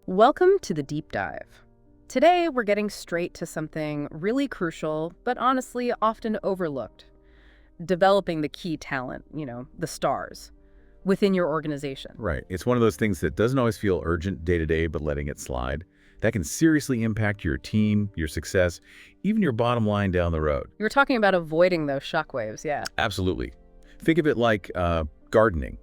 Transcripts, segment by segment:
Welcome to the deep dive. Today, we're getting straight to something really crucial, but honestly often overlooked: developing the key talent, the stars, within your organization. Right. It's one of those things that doesn't always feel urgent day to day, but letting it slide. That can seriously impact your team, your success, even your bottom line down the road. You were talking about avoiding those shockwaves, yeah. Absolutely. Think of it like gardening.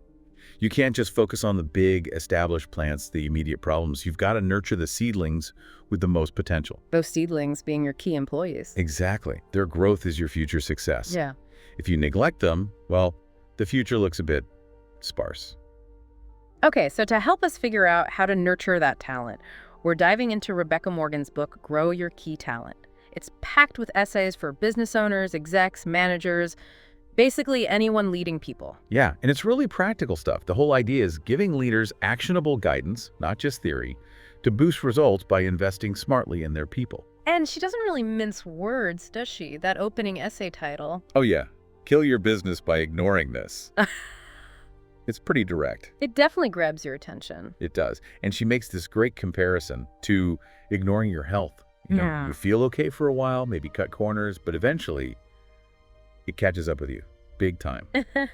You can't just focus on the big, established plants, the immediate problems. You've got to nurture the seedlings with the most potential. Those seedlings being your key employees. Exactly. Their growth is your future success. Yeah. If you neglect them, well, the future looks a bit sparse. Okay, so to help us figure out how to nurture that talent, we're diving into Rebecca Morgan's book, Grow Your Key Talent. It's packed with essays for business owners, execs, managers, basically anyone leading people. Yeah, and it's really practical stuff. The whole idea is giving leaders actionable guidance, not just theory, to boost results by investing smartly in their people. And she doesn't really mince words, does she? That opening essay title. Oh yeah, kill your business by ignoring this. It's pretty direct. It definitely grabs your attention. It does. And she makes this great comparison to ignoring your health. Yeah. You feel okay for a while, maybe cut corners, but eventually it catches up with you, big time.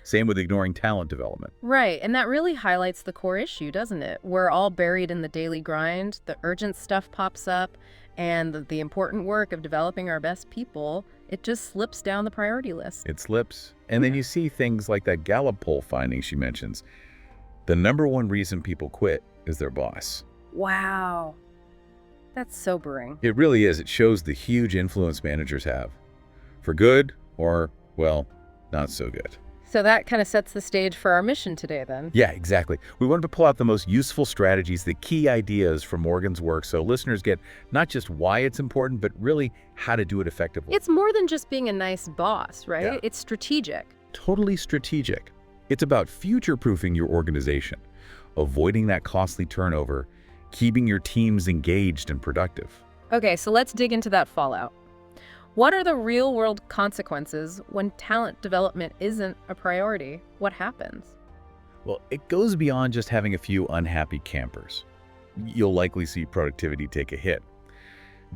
Same with ignoring talent development. Right, and that really highlights the core issue, doesn't it? We're all buried in the daily grind, the urgent stuff pops up, and the important work of developing our best people, it just slips down the priority list. It slips. And then you see things like that Gallup poll finding she mentions. The #1 reason people quit is their boss. Wow. That's sobering. It really is. It shows the huge influence managers have. For good or, well, not so good. So that kind of sets the stage for our mission today, then. Yeah, exactly. We wanted to pull out the most useful strategies, the key ideas from Morgan's work, so listeners get not just why it's important, but really how to do it effectively. It's more than just being a nice boss, right? Yeah. It's strategic. Totally strategic. It's about future-proofing your organization, avoiding that costly turnover, keeping your teams engaged and productive. Okay, so let's dig into that fallout. What are the real-world consequences when talent development isn't a priority? What happens? Well, it goes beyond just having a few unhappy campers. You'll likely see productivity take a hit.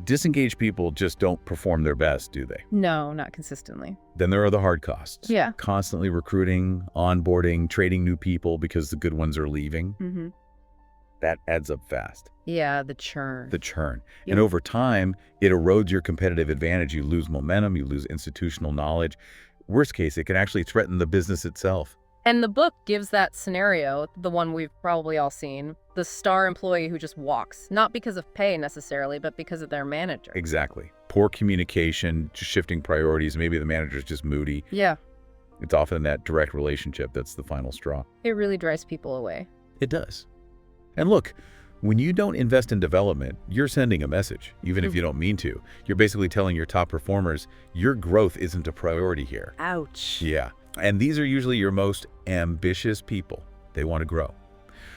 Disengaged people just don't perform their best, do they? No, not consistently. Then there are the hard costs. Yeah. Constantly recruiting, onboarding, trading new people because the good ones are leaving. Mm-hmm. That adds up fast. Yeah, the churn. The churn. Yeah. And over time, it erodes your competitive advantage. You lose momentum, you lose institutional knowledge. Worst case, it can actually threaten the business itself. And the book gives that scenario, the one we've probably all seen, the star employee who just walks, not because of pay necessarily, but because of their manager. Exactly. Poor communication, just shifting priorities. Maybe the manager's just moody. Yeah, It's often that direct relationship that's the final straw. it really drives people away. It does. And look, when you don't invest in development, you're sending a message, even if you don't mean to. You're basically telling your top performers, your growth isn't a priority here. Ouch. Yeah. And these are usually your most ambitious people. They want to grow.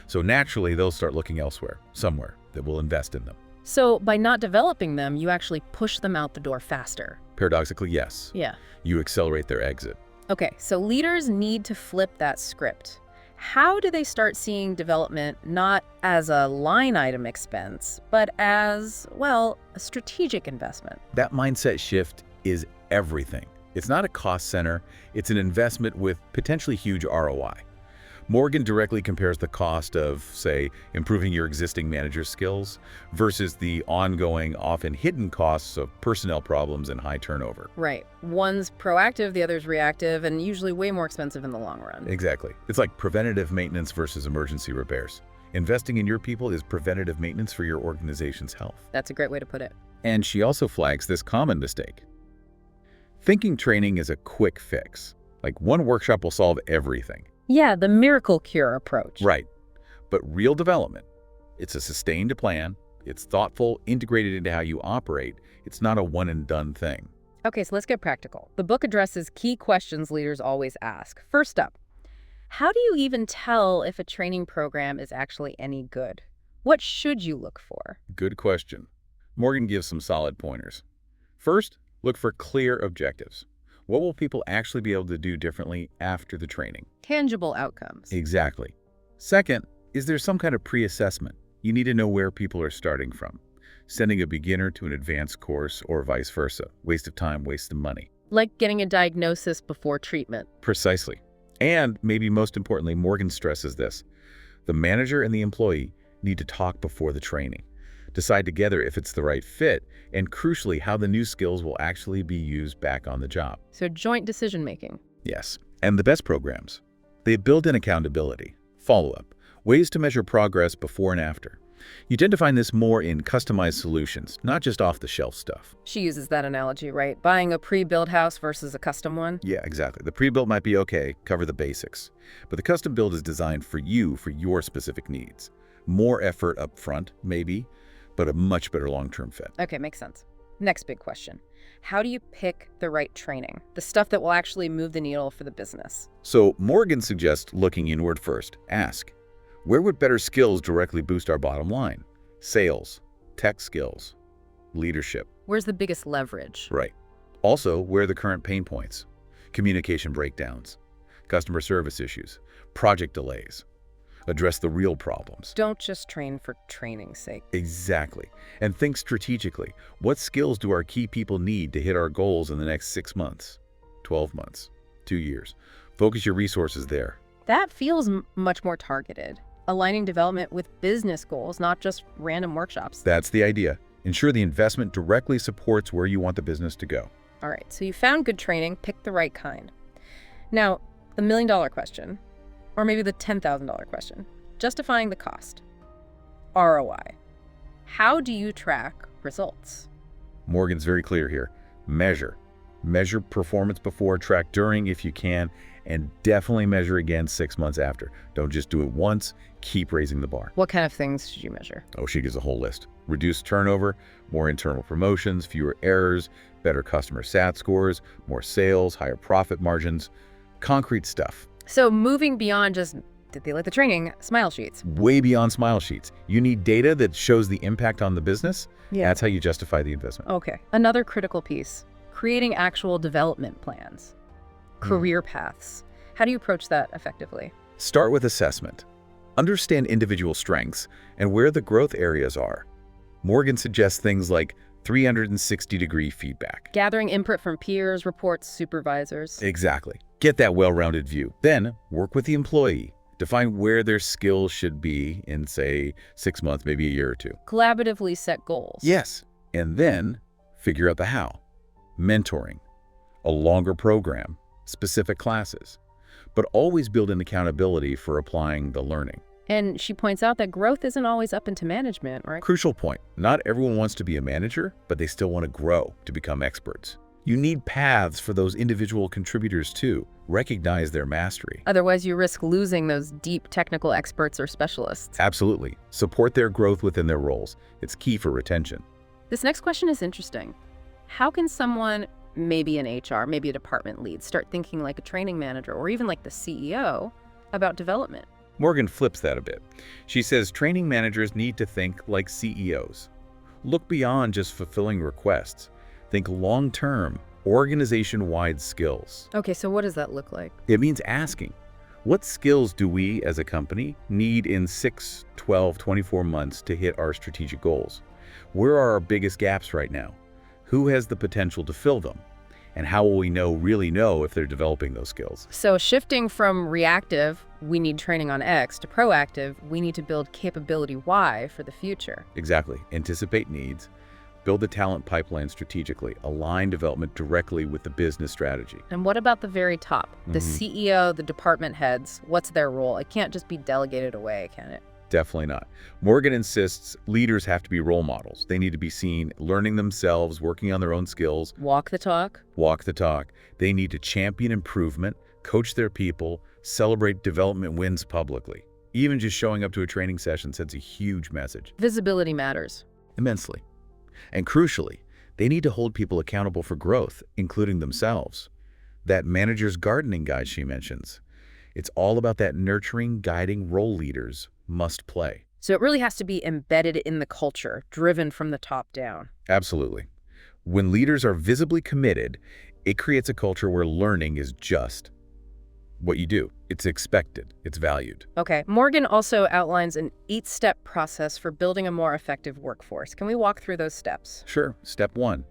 So naturally, they'll start looking elsewhere, somewhere that will invest in them. So by not developing them, you actually push them out the door faster. Paradoxically, yes. Yeah. You accelerate their exit. Okay, so leaders need to flip that script. How do they start seeing development not as a line item expense, but as, well, a strategic investment? That mindset shift is everything. It's not a cost center, it's an investment with potentially huge ROI. Morgan directly compares the cost of, say, improving your existing manager skills versus the ongoing, often hidden costs of personnel problems and high turnover. Right. One's proactive, the other's reactive, and usually way more expensive in the long run. Exactly. It's like preventative maintenance versus emergency repairs. Investing in your people is preventative maintenance for your organization's health. That's a great way to put it. And she also flags this common mistake. Thinking training is a quick fix. Like one workshop will solve everything. Yeah, the miracle cure approach. Right. But real development, it's a sustained plan, it's thoughtful, integrated into how you operate. It's not a one and done thing. Okay, so let's get practical. The book addresses key questions leaders always ask. First up, how do you even tell if a training program is actually any good? What should you look for? Good question. Morgan gives some solid pointers. First, look for clear objectives. What will people actually be able to do differently after the training? Tangible outcomes. Exactly. Second, is there some kind of pre-assessment? You need to know where people are starting from. Sending a beginner to an advanced course or vice versa. Waste of time, waste of money. Like getting a diagnosis before treatment. Precisely. And maybe most importantly, Morgan stresses this. The manager and the employee need to talk before the training. Decide together if it's the right fit, and crucially, how the new skills will actually be used back on the job. So joint decision-making. Yes. And the best programs. They build in accountability, follow-up, ways to measure progress before and after. You tend to find this more in customized solutions, not just off-the-shelf stuff. She uses that analogy, right? Buying a pre-built house versus a custom one. Yeah, exactly. The pre-built might be okay, cover the basics. But the custom build is designed for you, for your specific needs. More effort up front, maybe, but a much better long-term fit. Okay, makes sense. Next big question. How do you pick the right training? The stuff that will actually move the needle for the business. So Morgan suggests looking inward first. Ask, where would better skills directly boost our bottom line? Sales, tech skills, leadership. Where's the biggest leverage? Right. Also, where are the current pain points? Communication breakdowns, customer service issues, project delays. Address the real problems. Don't just train for training's sake. Exactly. And think strategically. What skills do our key people need to hit our goals in the next 6 months, 12 months, 2 years? Focus your resources there. That feels much more targeted. Aligning development with business goals, not just random workshops. That's the idea. Ensure the investment directly supports where you want the business to go. All right, so you found good training, pick the right kind. Now, the $1 million question, or maybe the $10,000 question, justifying the cost. ROI. How do you track results? Morgan's very clear here. Measure. Measure performance before, track during if you can, and definitely measure again 6 months after. Don't just do it once, keep raising the bar. What kind of things should you measure? Oh, she gives a whole list. Reduce turnover, more internal promotions, fewer errors, better customer sat scores, more sales, higher profit margins, concrete stuff. So moving beyond just, did they like the training, smile sheets? Way beyond smile sheets. You need data that shows the impact on the business. Yeah. That's how you justify the investment. Okay, another critical piece, creating actual development plans, career paths. How do you approach that effectively? Start with assessment. Understand individual strengths and where the growth areas are. Morgan suggests things like 360-degree feedback. Gathering input from peers, reports, supervisors. Exactly. Get that well-rounded view. Then work with the employee. Define where their skills should be in, say, 6 months, maybe a year or two. Collaboratively set goals. Yes. And then figure out the how. Mentoring, a longer program, specific classes. But always build in accountability for applying the learning. And she points out that growth isn't always up into management, right? Crucial point. Not everyone wants to be a manager, but they still want to grow to become experts. You need paths for those individual contributors too. Recognize their mastery. Otherwise, you risk losing those deep technical experts or specialists. Absolutely. Support their growth within their roles. It's key for retention. This next question is interesting. How can someone, maybe in HR, maybe a department lead, start thinking like a training manager or even like the CEO about development? Morgan flips that a bit. She says training managers need to think like CEOs. Look beyond just fulfilling requests. Think long-term, organization-wide skills. Okay, so what does that look like? It means asking, what skills do we as a company need in 6, 12, 24 months to hit our strategic goals? Where are our biggest gaps right now? Who has the potential to fill them? And how will we really know if they're developing those skills? So shifting from reactive, we need training on X, to proactive, we need to build capability Y for the future. Exactly. Anticipate needs, build the talent pipeline strategically, align development directly with the business strategy. And what about the very top? The CEO, the department heads, what's their role? It can't just be delegated away, can it? Definitely not. Morgan insists leaders have to be role models. They need to be seen learning themselves, working on their own skills. Walk the talk. Walk the talk. They need to champion improvement, coach their people, celebrate development wins publicly. Even just showing up to a training session sends a huge message. Visibility matters. Immensely. And crucially, they need to hold people accountable for growth, including themselves. That manager's gardening guide she mentions. It's all about that nurturing, guiding role leaders must play. So it really has to be embedded in the culture, driven from the top down. Absolutely. When leaders are visibly committed, it creates a culture where learning is just what you do. It's expected. It's valued. Okay, Morgan also outlines an 8-step process for building a more effective workforce. Can we walk through those steps? Sure. Step 1,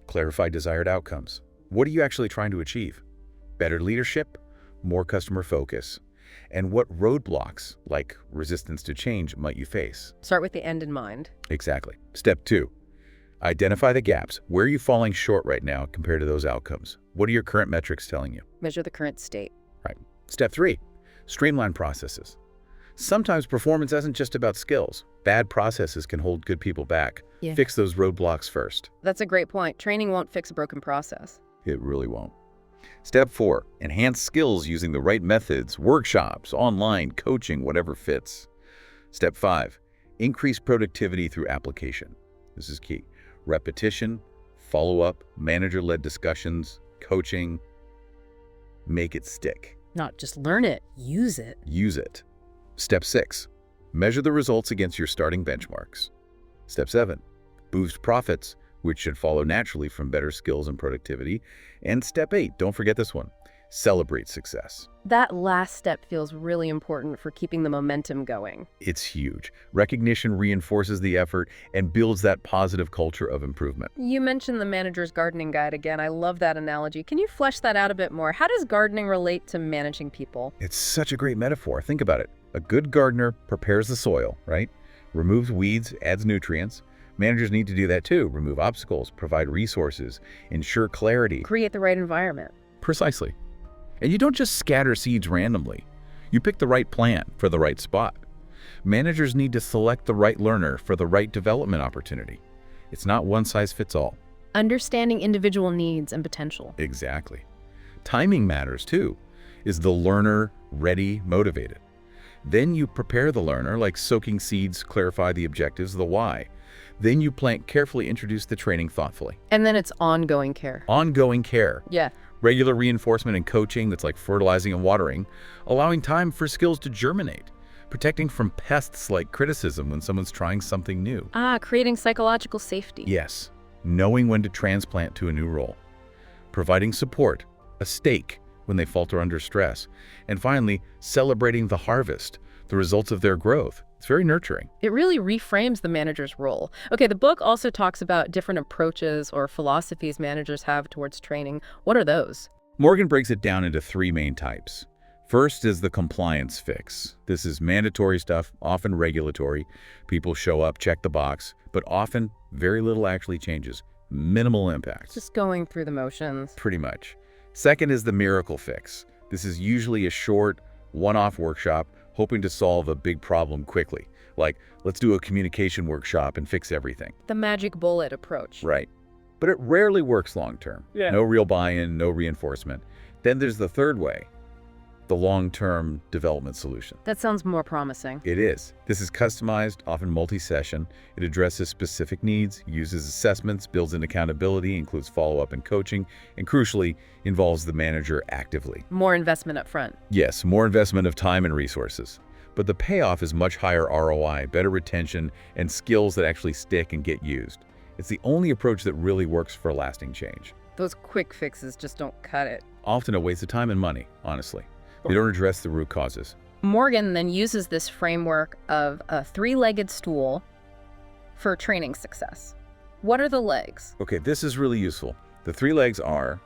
clarify desired outcomes. What are you actually trying to achieve? Better leadership, more customer focus. And what roadblocks, like resistance to change, might you face? Start with the end in mind. Exactly. Step 2, identify the gaps. Where are you falling short right now compared to those outcomes? What are your current metrics telling you? Measure the current state. Right. Step 3, streamline processes. Sometimes performance isn't just about skills. Bad processes can hold good people back. Yeah. Fix those roadblocks first. That's a great point. Training won't fix a broken process. It really won't. Step 4, enhance skills using the right methods, workshops, online, coaching, whatever fits. Step 5, increase productivity through application. This is key. Repetition, follow-up, manager-led discussions, coaching. Make it stick. Not just learn it, use it. Use it. Step 6, measure the results against your starting benchmarks. Step 7, boost profits, which should follow naturally from better skills and productivity. And Step 8, don't forget this one, celebrate success. That last step feels really important for keeping the momentum going. It's huge. Recognition reinforces the effort and builds that positive culture of improvement. You mentioned the manager's gardening guide again. I love that analogy. Can you flesh that out a bit more? How does gardening relate to managing people? It's such a great metaphor. Think about it. A good gardener prepares the soil, right? Removes weeds, adds nutrients. Managers need to do that too. Remove obstacles, provide resources, ensure clarity. Create the right environment. Precisely. And you don't just scatter seeds randomly. You pick the right plant for the right spot. Managers need to select the right learner for the right development opportunity. It's not one size fits all. Understanding individual needs and potential. Exactly. Timing matters too. Is the learner ready, motivated? Then you prepare the learner, like soaking seeds, clarify the objectives, the why. Then you plant, carefully introduce the training thoughtfully. And then it's ongoing care. Ongoing care. Yeah. Regular reinforcement and coaching that's like fertilizing and watering, allowing time for skills to germinate, protecting from pests like criticism when someone's trying something new. Creating psychological safety. Yes, knowing when to transplant to a new role, providing support, a stake when they falter under stress, and finally, celebrating the harvest, the results of their growth. It's very nurturing. It really reframes the manager's role. Okay, the book also talks about different approaches or philosophies managers have towards training. What are those? Morgan breaks it down into 3 main types. First is the compliance fix. This is mandatory stuff, often regulatory. People show up, check the box, but often very little actually changes. Minimal impact. Just going through the motions. Pretty much. Second is the miracle fix. This is usually a short, one-off workshop hoping to solve a big problem quickly. Like, let's do a communication workshop and fix everything. The magic bullet approach. Right. But it rarely works long-term. Yeah. No real buy-in, no reinforcement. Then there's the third way, the long-term development solution. That sounds more promising. It is. This is customized, often multi-session. It addresses specific needs, uses assessments, builds in accountability, includes follow-up and coaching, and crucially, involves the manager actively. More investment up front. Yes, more investment of time and resources. But the payoff is much higher ROI, better retention, and skills that actually stick and get used. It's the only approach that really works for lasting change. Those quick fixes just don't cut it. Often a waste of time and money, honestly. They don't address the root causes. Morgan then uses this framework of a 3-legged stool for training success. What are the legs? Okay, this is really useful. The 3 legs are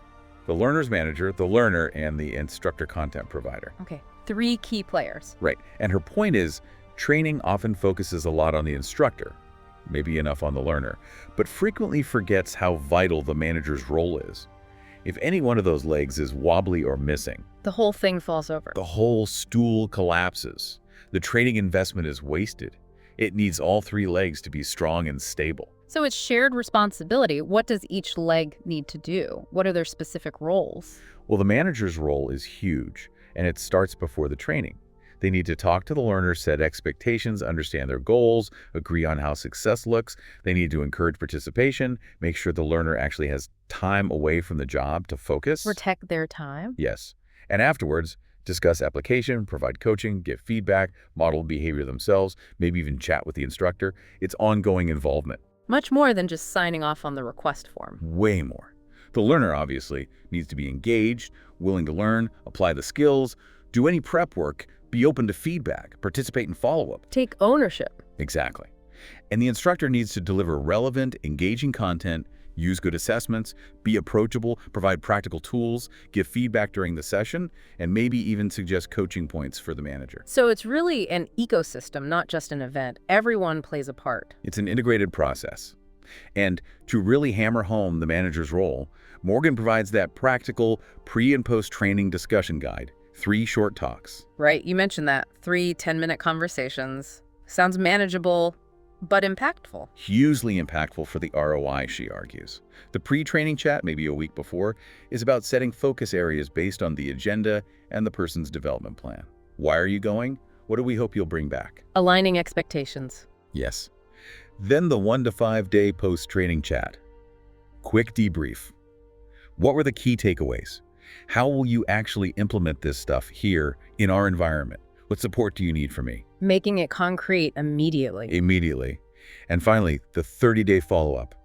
the learner's manager, the learner, and the instructor content provider. Okay, 3 key players. Right, and her point is, training often focuses a lot on the instructor, maybe enough on the learner, but frequently forgets how vital the manager's role is. If any one of those legs is wobbly or missing, The whole thing falls over. the whole stool collapses. The training investment is wasted. It needs all 3 legs to be strong and stable. So it's shared responsibility. What does each leg need to do? What are their specific roles? Well, the manager's role is huge, and it starts before the training. They need to talk to the learner, set expectations, understand their goals, agree on how success looks. They need to encourage participation, make sure the learner actually has time away from the job to focus. Protect their time? Yes. And afterwards, discuss application, provide coaching, give feedback, model behavior themselves, maybe even chat with the instructor. It's ongoing involvement. Much more than just signing off on the request form. Way more. The learner, obviously, needs to be engaged, willing to learn, apply the skills, do any prep work, be open to feedback, participate in follow-up. Take ownership. Exactly. And the instructor needs to deliver relevant, engaging content, use good assessments, be approachable, provide practical tools, give feedback during the session, and maybe even suggest coaching points for the manager. So it's really an ecosystem, not just an event. Everyone plays a part. It's an integrated process. And to really hammer home the manager's role, Morgan provides that practical pre- and post-training discussion guide, 3 short talks. Right, you mentioned that. 3 10-minute conversations. Sounds manageable, but impactful. Hugely impactful for the ROI, she argues. The pre-training chat, maybe a week before, is about setting focus areas based on the agenda and the person's development plan. Why are you going? What do we hope you'll bring back? Aligning expectations. Yes. Then the 1 to 5 day post-training chat. Quick debrief. What were the key takeaways? How will you actually implement this stuff here in our environment? What support do you need from me? Making it concrete immediately. Immediately. And finally, the 30-day follow-up.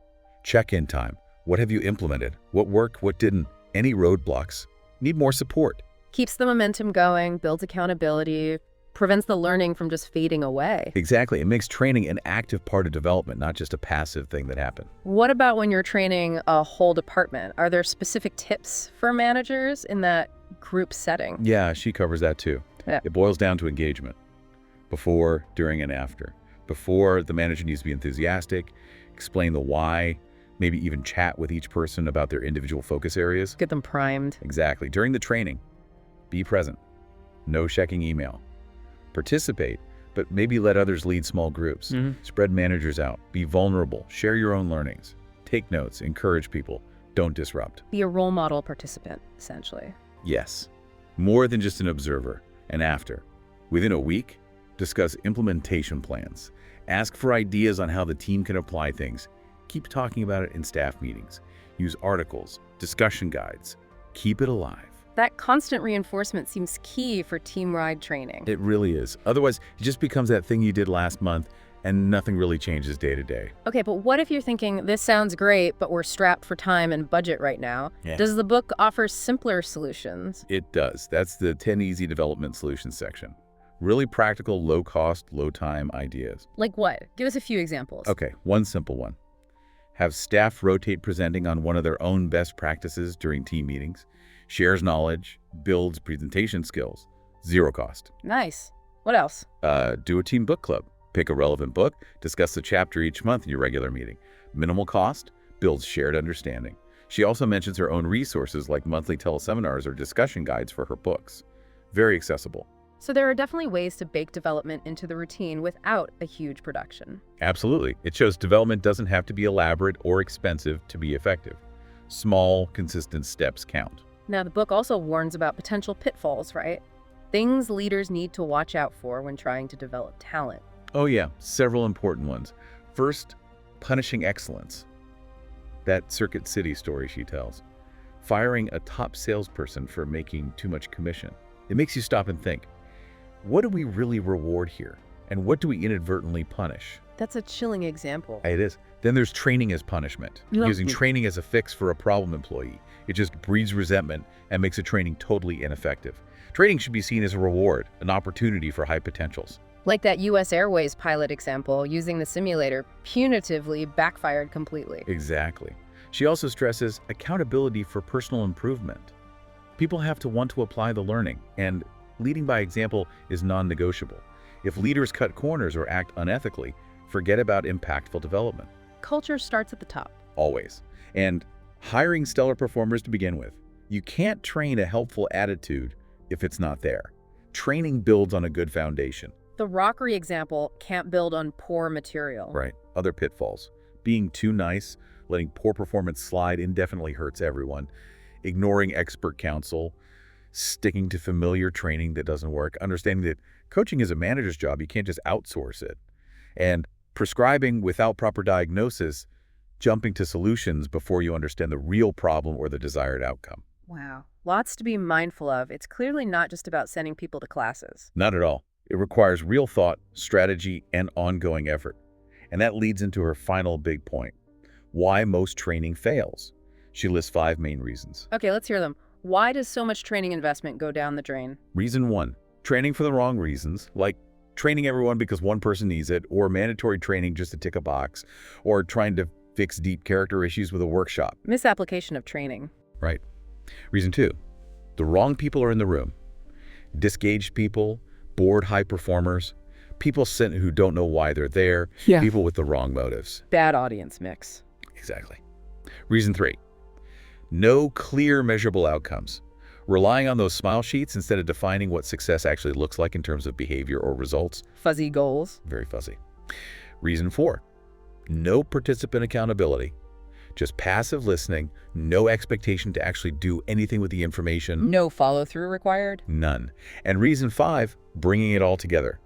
Check-in time. What have you implemented? What worked? What didn't? Any roadblocks? Need more support? Keeps the momentum going, builds accountability, prevents the learning from just fading away. Exactly. It makes training an active part of development, not just a passive thing that happened. What about when you're training a whole department? Are there specific tips for managers in that group setting? Yeah, she covers that too. Yeah. It boils down to engagement. Before, during, and after. Before, the manager needs to be enthusiastic, explain the why, maybe even chat with each person about their individual focus areas. Get them primed. Exactly. During the training, be present. No checking email. Participate, but maybe let others lead small groups. Spread managers out. Be vulnerable. Share your own learnings. Take notes. Encourage people. Don't disrupt. Be a role model participant, essentially. Yes. More than just an observer. And after. Within a week, discuss implementation plans. Ask for ideas on how the team can apply things. Keep talking about it in staff meetings. Use articles, discussion guides. Keep it alive. That constant reinforcement seems key for team-wide training. It really is. Otherwise, it just becomes that thing you did last month and nothing really changes day to day. Okay, but what if you're thinking, this sounds great, but we're strapped for time and budget right now? Yeah. Does the book offer simpler solutions? It does. That's the 10 Easy Development Solutions section. Really practical, low-cost, low-time ideas. Like what? Give us a few examples. Okay, one simple one. Have staff rotate presenting on one of their own best practices during team meetings. Shares knowledge, builds presentation skills. 0 cost. Nice. What else? Do a team book club. Pick a relevant book, discuss the chapter each month in your regular meeting. Minimal cost, builds shared understanding. She also mentions her own resources like monthly teleseminars or discussion guides for her books. Very accessible. So there are definitely ways to bake development into the routine without a huge production. Absolutely. It shows development doesn't have to be elaborate or expensive to be effective. Small, consistent steps count. Now, the book also warns about potential pitfalls, right? Things leaders need to watch out for when trying to develop talent. Oh yeah, several important ones. First, punishing excellence. That Circuit City story she tells. Firing a top salesperson for making too much commission. It makes you stop and think, what do we really reward here? And what do we inadvertently punish? That's a chilling example. It is. Then there's training as punishment. Yeah. Using training as a fix for a problem employee. It just breeds resentment and makes a training totally ineffective. Training should be seen as a reward, an opportunity for high potentials. Like that US Airways pilot example, using the simulator punitively backfired completely. Exactly. She also stresses accountability for personal improvement. People have to want to apply the learning, and leading by example is non-negotiable. If leaders cut corners or act unethically, forget about impactful development. Culture starts at the top. Always. And hiring stellar performers to begin with. You can't train a helpful attitude if it's not there. Training builds on a good foundation. The Rockery example can't build on poor material. Right. Other pitfalls. Being too nice, letting poor performance slide indefinitely hurts everyone. Ignoring expert counsel, sticking to familiar training that doesn't work, understanding that coaching is a manager's job, you can't just outsource it. And prescribing without proper diagnosis, jumping to solutions before you understand the real problem or the desired outcome. Wow. Lots to be mindful of. It's clearly not just about sending people to classes. Not at all. It requires real thought, strategy, and ongoing effort. And that leads into her final big point. Why most training fails. She lists 5 main reasons. Okay, let's hear them. Why does so much training investment go down the drain? Reason 1, training for the wrong reasons, like training everyone because one person needs it, or mandatory training just to tick a box, or trying to fix deep character issues with a workshop. Misapplication of training. Right. Reason 2, the wrong people are in the room. Disengaged people, bored high performers, people sent who don't know why they're there, people with the wrong motives. Bad audience mix. Exactly. Reason 3, no clear measurable outcomes. Relying on those smile sheets instead of defining what success actually looks like in terms of behavior or results. Fuzzy goals. Very fuzzy. Reason 4, no participant accountability. Just passive listening, no expectation to actually do anything with the information. No follow-through required. None. And reason 5, bringing it all together.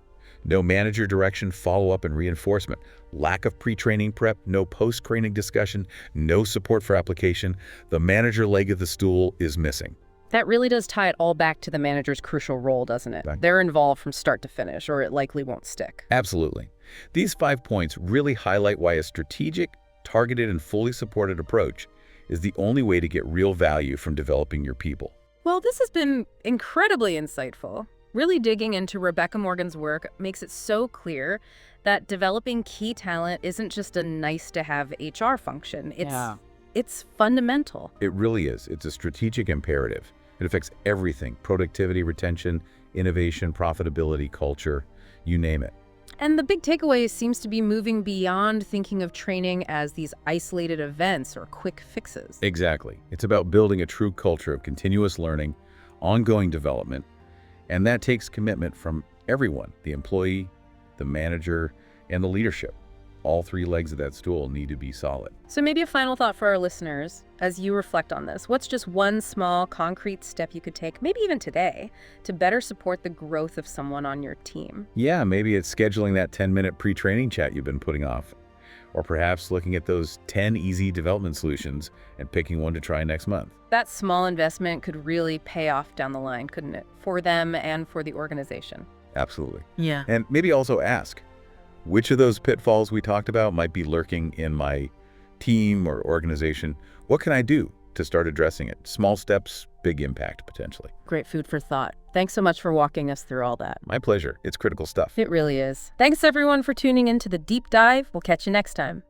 No manager direction, follow-up, and reinforcement. Lack of pre-training prep, no post-training discussion, no support for application. The manager leg of the stool is missing. That really does tie it all back to the manager's crucial role, doesn't it? Right. They're involved from start to finish, or it likely won't stick. Absolutely. These 5 points really highlight why a strategic, targeted, and fully supported approach is the only way to get real value from developing your people. Well, this has been incredibly insightful. Really digging into Rebecca Morgan's work makes it so clear that developing key talent isn't just a nice-to-have HR function. It's fundamental. It really is. It's a strategic imperative. It affects everything: productivity, retention, innovation, profitability, culture, you name it. And the big takeaway seems to be moving beyond thinking of training as these isolated events or quick fixes. Exactly. It's about building a true culture of continuous learning, ongoing development, and that takes commitment from everyone: the employee, the manager, and the leadership. All 3 legs of that stool need to be solid. So maybe a final thought for our listeners as you reflect on this. What's just one small, concrete step you could take, maybe even today, to better support the growth of someone on your team? Yeah, maybe it's scheduling that 10-minute pre-training chat you've been putting off. Or perhaps looking at those 10 easy development solutions and picking one to try next month. That small investment could really pay off down the line, couldn't it? For them and for the organization. Absolutely. Yeah. And maybe also ask, which of those pitfalls we talked about might be lurking in my team or organization? What can I do to start addressing it? Small steps, big impact, potentially. Great food for thought. Thanks so much for walking us through all that. My pleasure. It's critical stuff. It really is. Thanks everyone for tuning in to The Deep Dive. We'll catch you next time.